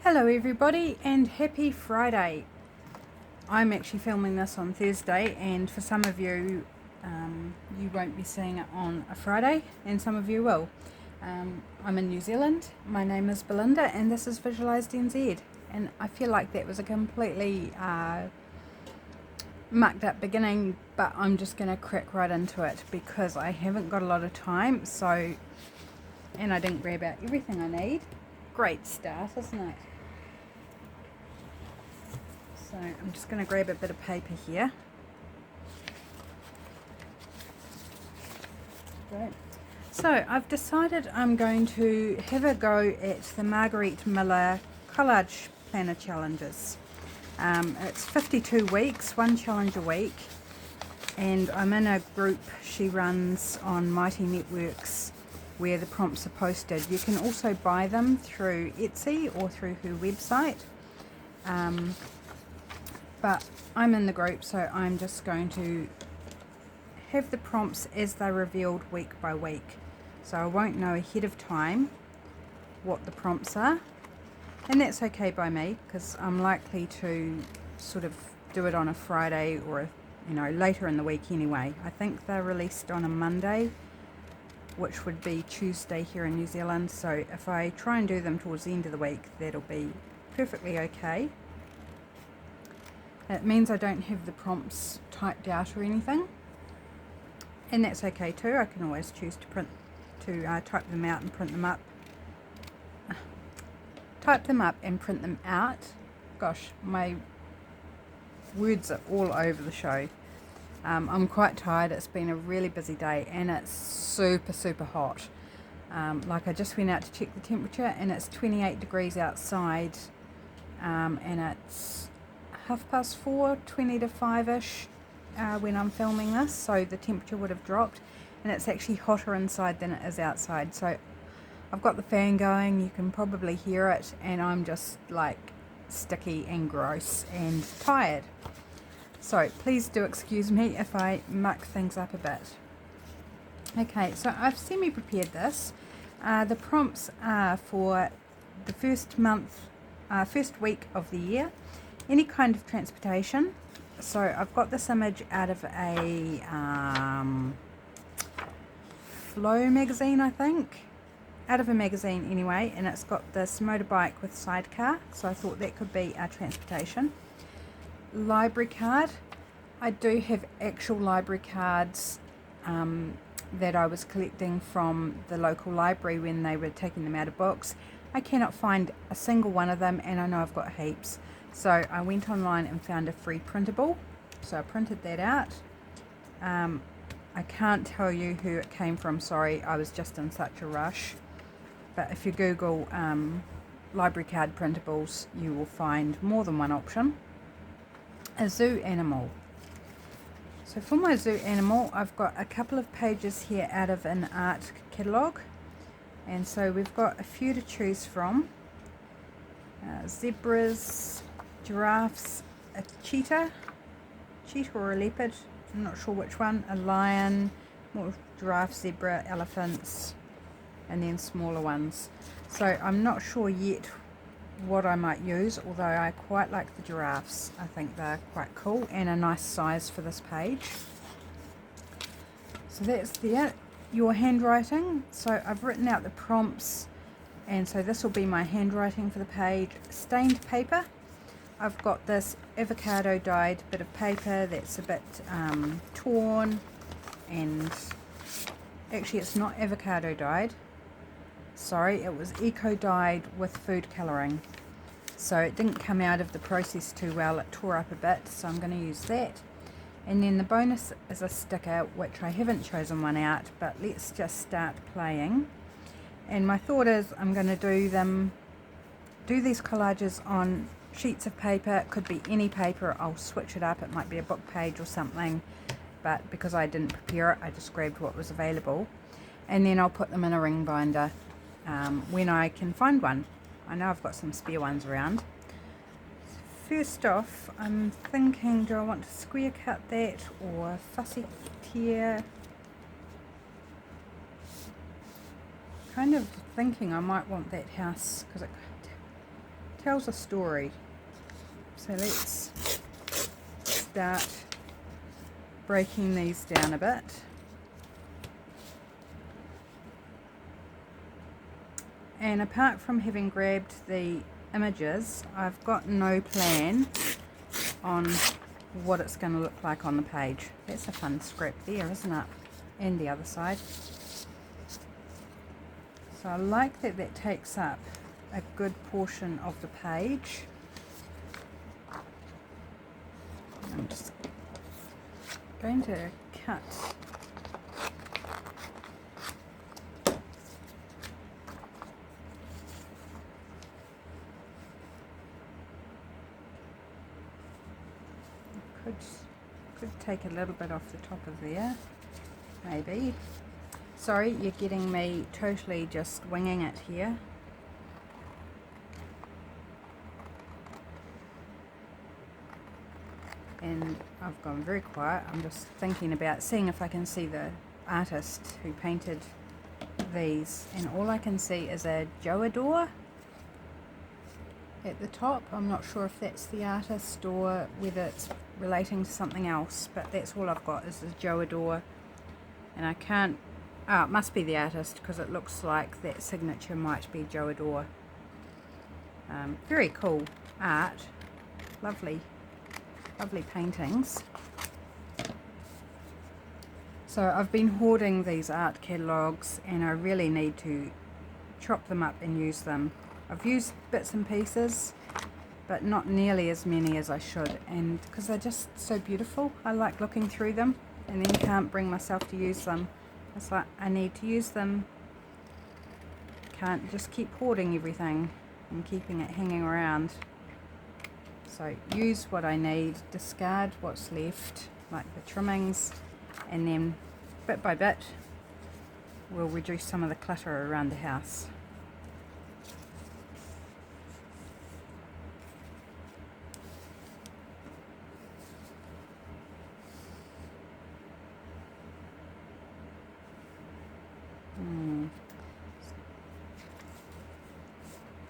Hello everybody and happy Friday. I'm actually filming this on Thursday, and for some of you, you won't be seeing it on a Friday, and some of you will. I'm in New Zealand. My name is Belinda and this is Visualised NZ, and I feel like that was a completely mucked up beginning, but I'm just going to crack right into it because I haven't got a lot of time, and I didn't grab out everything I need. Great start, isn't it? So I'm just going to grab a bit of paper here. Great. So I've decided I'm going to have a go at the Margarete Miller Collage Planner Challenges. It's 52 weeks, one challenge a week, and I'm in a group she runs on Mighty Networks where the prompts are posted. You can also buy them through Etsy or through her website. But I'm in the group, so I'm just going to have the prompts as they're revealed week by week. So I won't know ahead of time what the prompts are, and that's okay by me because I'm likely to sort of do it on a Friday or later in the week anyway. I think they're released on a Monday, which would be Tuesday here in New Zealand, so if I try and do them towards the end of the week, that'll be perfectly okay. It means I don't have the prompts typed out or anything, and that's okay too. I can always choose to type them out and print them up. Type them up and print them out. Gosh, my words are all over the show. I'm quite tired. It's been a really busy day and it's super hot. Like I just went out to check the temperature and it's 28 degrees outside, and it's 4:30, 20 to 5ish when I'm filming this, so the temperature would have dropped, and it's actually hotter inside than it is outside. So I've got the fan going, you can probably hear it, and I'm just like sticky and gross and tired. So please do excuse me if I muck things up a bit. Okay, so I've semi-prepared this. The prompts are for the first week of the year. Any kind of transportation. So I've got this image out of a Flow magazine, I think. Out of a magazine anyway, and it's got this motorbike with sidecar, so I thought that could be our transportation. Library card. I do have actual library cards that I was collecting from the local library when they were taking them out of books. I cannot find a single one of them, and I know I've got heaps. So I went online and found a free printable, so I printed that out. I can't tell you who it came from, sorry, I was just in such a rush. But if you Google library card printables, you will find more than one option. A zoo animal. So for my zoo animal, I've got a couple of pages here out of an art catalogue. And so we've got a few to choose from. Zebras, giraffes, a cheetah or a leopard, I'm not sure which one, a lion, more giraffe, zebra, elephants, and then smaller ones. So I'm not sure yet what I might use, although I quite like the giraffes. I think they're quite cool and a nice size for this page. So that's your handwriting. So I've written out the prompts, and so this will be my handwriting for the page. Stained paper. I've got this avocado dyed bit of paper that's a bit torn, and actually it's not avocado dyed, sorry, it was eco dyed with food colouring, so it didn't come out of the process too well, it tore up a bit, so I'm going to use that. And then the bonus is a sticker, which I haven't chosen one out, but let's just start playing. And my thought is I'm going to do these collages on sheets of paper. It could be any paper, I'll switch it up, it might be a book page or something, but because I didn't prepare it, I just grabbed what was available, and then I'll put them in a ring binder when I can find one. I know I've got some spare ones around. First off, I'm thinking, do I want to square cut that or fussy tear? Kind of thinking I might want that house because it tells a story. So let's start breaking these down a bit. And apart from having grabbed the images, I've got no plan on what it's going to look like on the page. That's a fun scrap there, isn't it? And the other side. So I like that that takes up a good portion of the page. I'm just going to cut could take a little bit off the top of there, maybe. Sorry, you're getting me totally just winging it here. And I've gone very quiet. I'm just thinking about seeing if I can see the artist who painted these, and all I can see is a Joador at the top. I'm not sure if that's the artist or whether it's relating to something else, but that's all I've got is the Joador, and I can't, oh, it must be the artist because it looks like that signature might be Joador. Very cool art, lovely paintings. So I've been hoarding these art catalogues and I really need to chop them up and use them. I've used bits and pieces, but not nearly as many as I should, and because they're just so beautiful, I like looking through them and then can't bring myself to use them. It's like I need to use them, can't just keep hoarding everything and keeping it hanging around. So use what I need, discard what's left, like the trimmings, and then bit by bit we'll reduce some of the clutter around the house.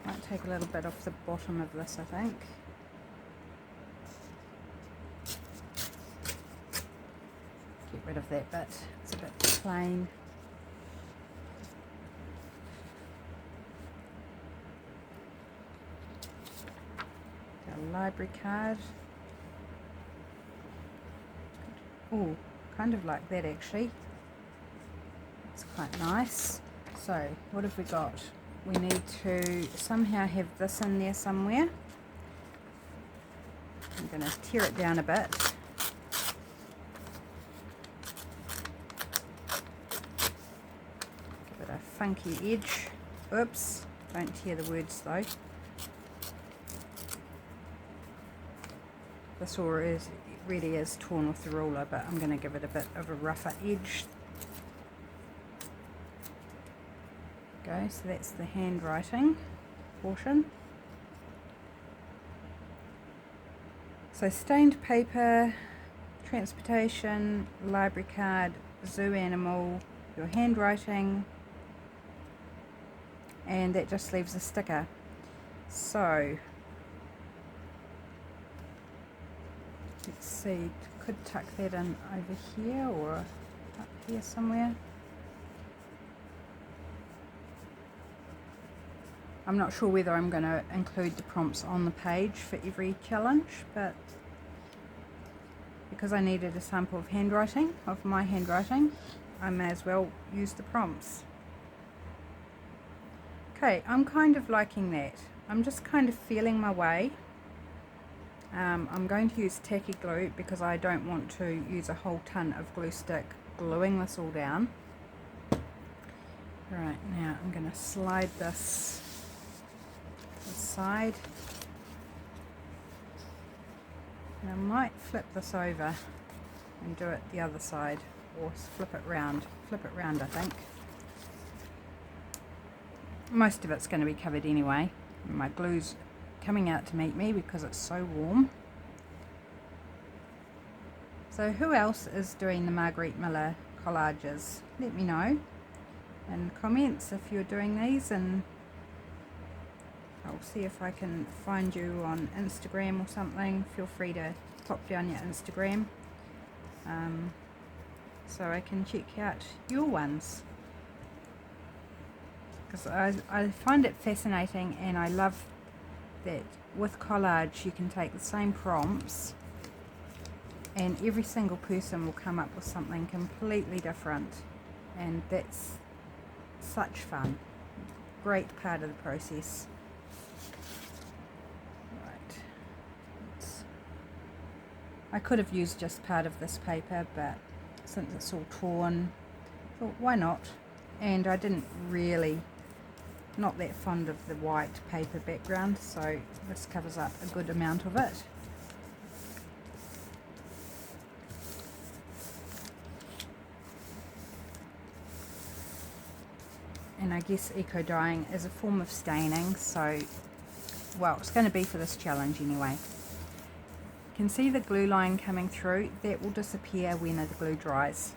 Might take a little bit off the bottom of this, I think. Get rid of that bit, it's a bit plain. A library card. Oh, kind of like that actually. It's quite nice. So, what have we got? We need to somehow have this in there somewhere. I'm going to tear it down a bit. Give it a funky edge. Oops, don't tear the words though. This really is torn with the ruler, but I'm going to give it a bit of a rougher edge. Go, so that's the handwriting portion. So stained paper, transportation, library card, zoo animal, your handwriting, and that just leaves a sticker. So let's see, could tuck that in over here or up here somewhere. I'm not sure whether I'm going to include the prompts on the page for every challenge, but because I needed a sample of handwriting, of my handwriting, I may as well use the prompts. Okay, I'm kind of liking that. I'm just kind of feeling my way. I'm going to use tacky glue because I don't want to use a whole ton of glue stick gluing this all down. Right, now I'm going to slide this side, and I might flip this over and do it the other side, or flip it round I think. Most of it's going to be covered anyway. My glue's coming out to meet me because it's so warm. So who else is doing the Margarete Miller collages? Let me know in comments if you're doing these, and I'll see if I can find you on Instagram or something. Feel free to pop down your Instagram so I can check out your ones, because I find it fascinating, and I love that with collage you can take the same prompts and every single person will come up with something completely different, and that's such fun. Great part of the process. Right. I could have used just part of this paper, but since it's all torn, I thought why not? And I didn't really, not that fond of the white paper background, so this covers up a good amount of it. And I guess eco dyeing is a form of staining, so well, it's going to be for this challenge anyway. You can see the glue line coming through. That will disappear when the glue dries.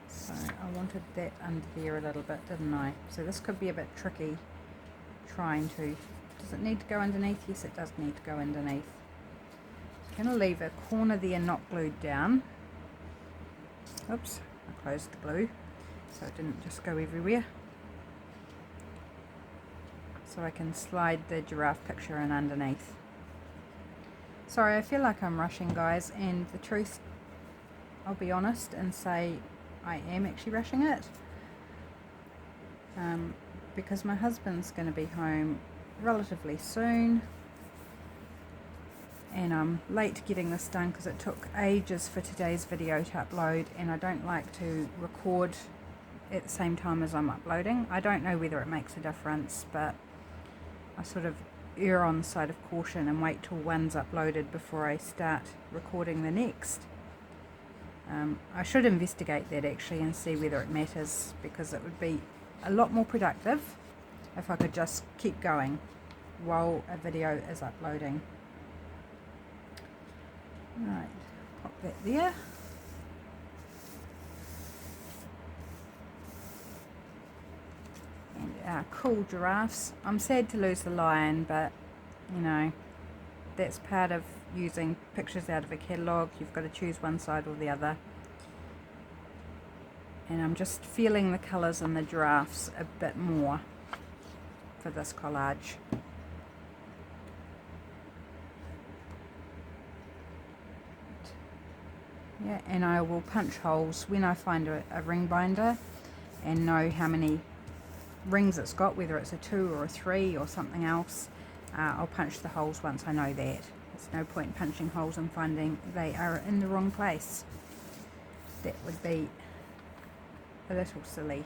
So I wanted that under there a little bit, didn't I? So this could be a bit tricky trying to... Does it need to go underneath? Yes, it does need to go underneath. I'm going to leave a corner there not glued down. Oops, I closed the glue so it didn't just go everywhere. So I can slide the giraffe picture in underneath. Sorry, I feel like I'm rushing, guys, and the truth, I'll be honest and say I am actually rushing it. Because my husband's going to be home relatively soon, and I'm late getting this done because it took ages for today's video to upload, and I don't like to record at the same time as I'm uploading. I don't know whether it makes a difference, but I sort of err on the side of caution and wait till one's uploaded before I start recording the next. I should investigate that actually and see whether it matters, because it would be a lot more productive if I could just keep going while a video is uploading. Right, pop that there. And our cool giraffes. I'm sad to lose the lion, but you know, that's part of using pictures out of a catalogue. You've got to choose one side or the other. And I'm just feeling the colours in the giraffes a bit more for this collage. Yeah, and I will punch holes when I find a ring binder and know how many rings it's got, whether it's a 2 or a 3 or something else. I'll punch the holes once I know that. There's no point punching holes and finding they are in the wrong place. That would be a little silly.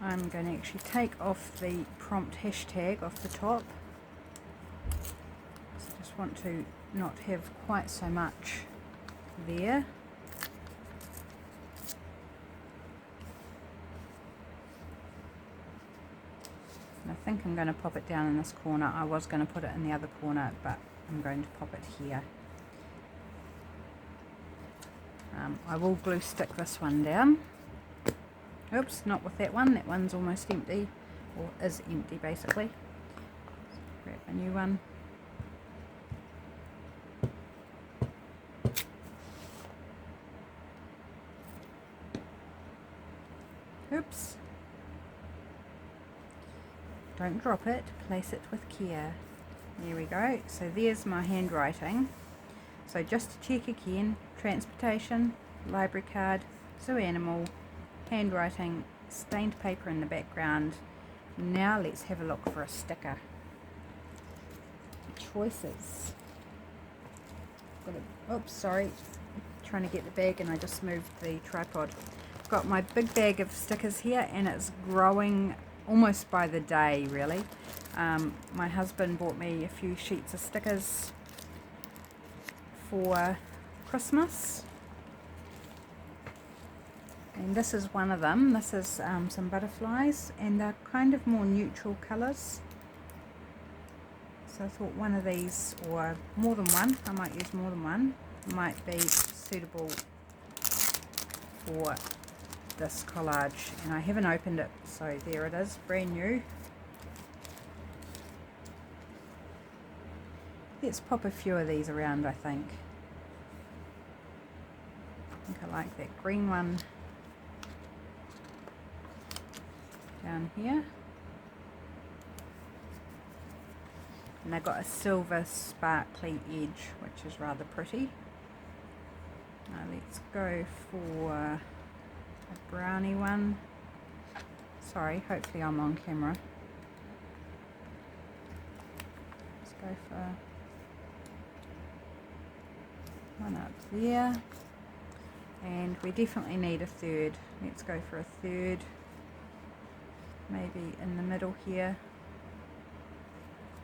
I'm going to actually take off the prompt hashtag off the top. So I just want to not have quite so much there. And I think I'm going to pop it down in this corner. I was going to put it in the other corner, but I'm going to pop it here. I will glue stick this one down. Oops, not with that one. That one's almost empty, or is empty basically. Grab a new one. Oops. Don't drop it, place it with care. There we go. So there's my handwriting. So just to check again, transportation, library card, zoo animal, handwriting, stained paper in the background. Now let's have a look for a sticker. Choices. Oops, sorry. Trying to get the bag and I just moved the tripod. I've got my big bag of stickers here and it's growing almost by the day, really. My husband bought me a few sheets of stickers for Christmas. And this is one of them. This is some butterflies, and they're kind of more neutral colours. So I thought one of these, or more than one, I might use more than one, might be suitable for this collage. And I haven't opened it, so there it is, brand new. Let's pop a few of these around, I think. I like that green one down here. And they've got a silver sparkly edge, which is rather pretty. Now let's go for a brownie one. Sorry, hopefully I'm on camera. Let's go for one up there. And we definitely need a third. Let's go for a third. Maybe in the middle here.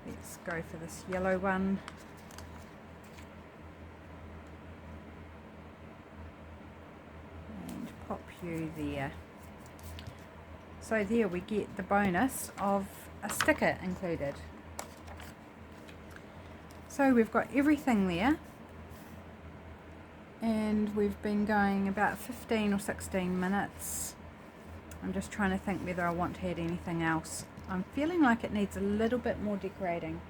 Let's go for this yellow one. And pop you there. So there we get the bonus of a sticker included. So we've got everything there. And we've been going about 15 or 16 minutes. I'm just trying to think whether I want to add anything else. I'm feeling like it needs a little bit more decorating.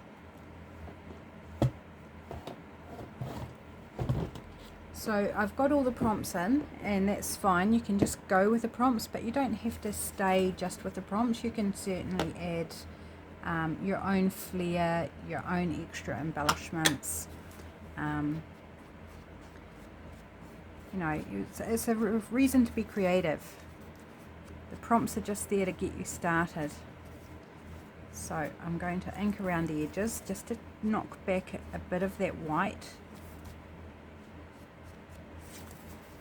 So I've got all the prompts in, and that's fine. You can just go with the prompts, but you don't have to stay just with the prompts. You can certainly add your own flair, your own extra embellishments. You know, it's a reason to be creative. The prompts are just there to get you started. So I'm going to ink around the edges just to knock back a bit of that white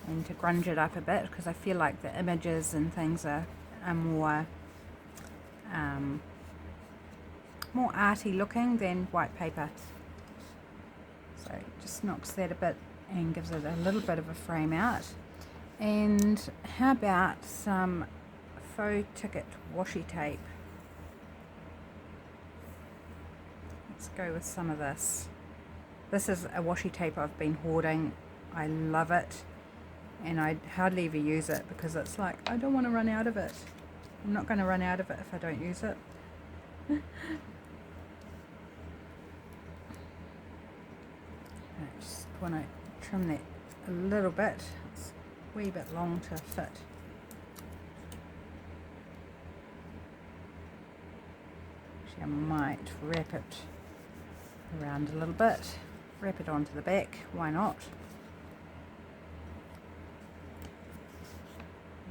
and to grunge it up a bit, because I feel like the images and things are more arty looking than white paper. So it just knocks that a bit and gives it a little bit of a frame out. And how about some faux ticket washi tape? Let's go with some of this. This is a washi tape I've been hoarding. I love it, and I hardly ever use it because it's like, I don't want to run out of it. I'm not going to run out of it if I don't use it. I just want to trim that a little bit. It's a wee bit long to fit. Actually, I might wrap it around a little bit, wrap it onto the back, why not?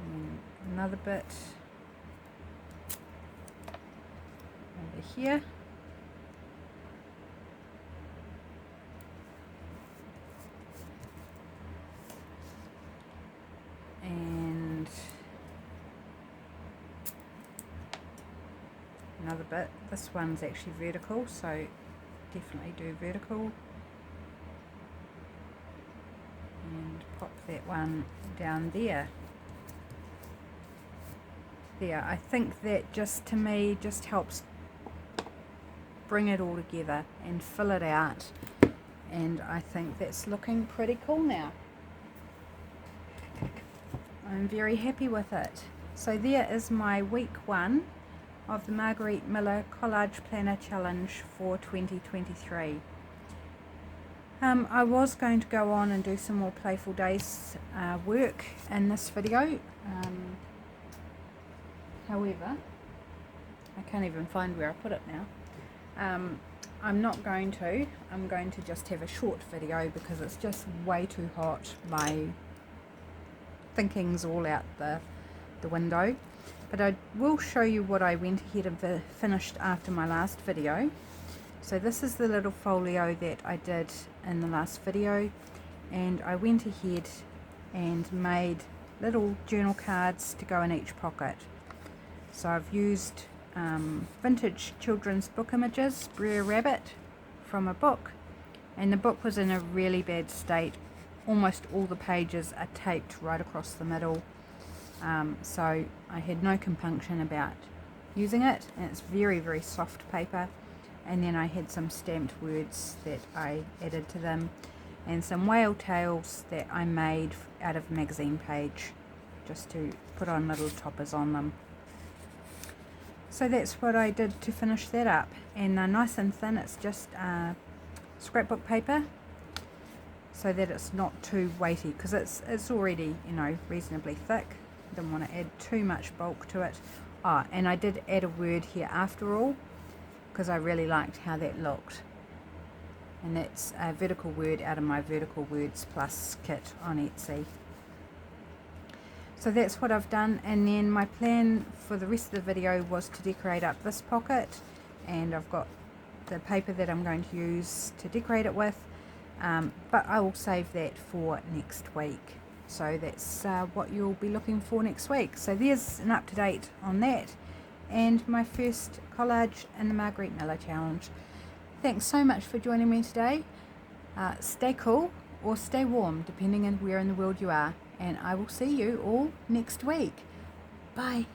And another bit over here. And another bit. This one's actually vertical, so definitely do vertical. And pop that one down there. There, I think that just to me just helps bring it all together and fill it out, and I think that's looking pretty cool now. I'm very happy with it. So there is my week 1 of the Margarete Miller Collage Planner Challenge for 2023. I was going to go on and do some more Playful Days work in this video. However, I can't even find where I put it now. I'm not going to. I'm going to just have a short video because it's just way too hot. My thinking's all out the window. But I will show you what I went ahead and finished after my last video. So this is the little folio that I did in the last video, and I went ahead and made little journal cards to go in each pocket. So I've used vintage children's book images, Brer Rabbit from a book, and the book was in a really bad state. Almost all the pages are taped right across the middle, so I had no compunction about using it, and it's very, very soft paper. And then I had some stamped words that I added to them, and some whale tails that I made out of magazine page just to put on little toppers on them. So that's what I did to finish that up, and nice and thin. It's just scrapbook paper, so that it's not too weighty, because it's already, you know, reasonably thick. Didn't want to add too much bulk to it. And I did add a word here after all, because I really liked how that looked, and that's a vertical word out of my Vertical Words Plus kit on Etsy. So that's what I've done, and then my plan for the rest of the video was to decorate up this pocket, and I've got the paper that I'm going to use to decorate it with, but I will save that for next week. So that's what you'll be looking for next week. So there's an up-to-date on that, and my first collage in the Margarete Miller Challenge. Thanks so much for joining me today. Stay cool or stay warm, depending on where in the world you are, and I will see you all next week. Bye.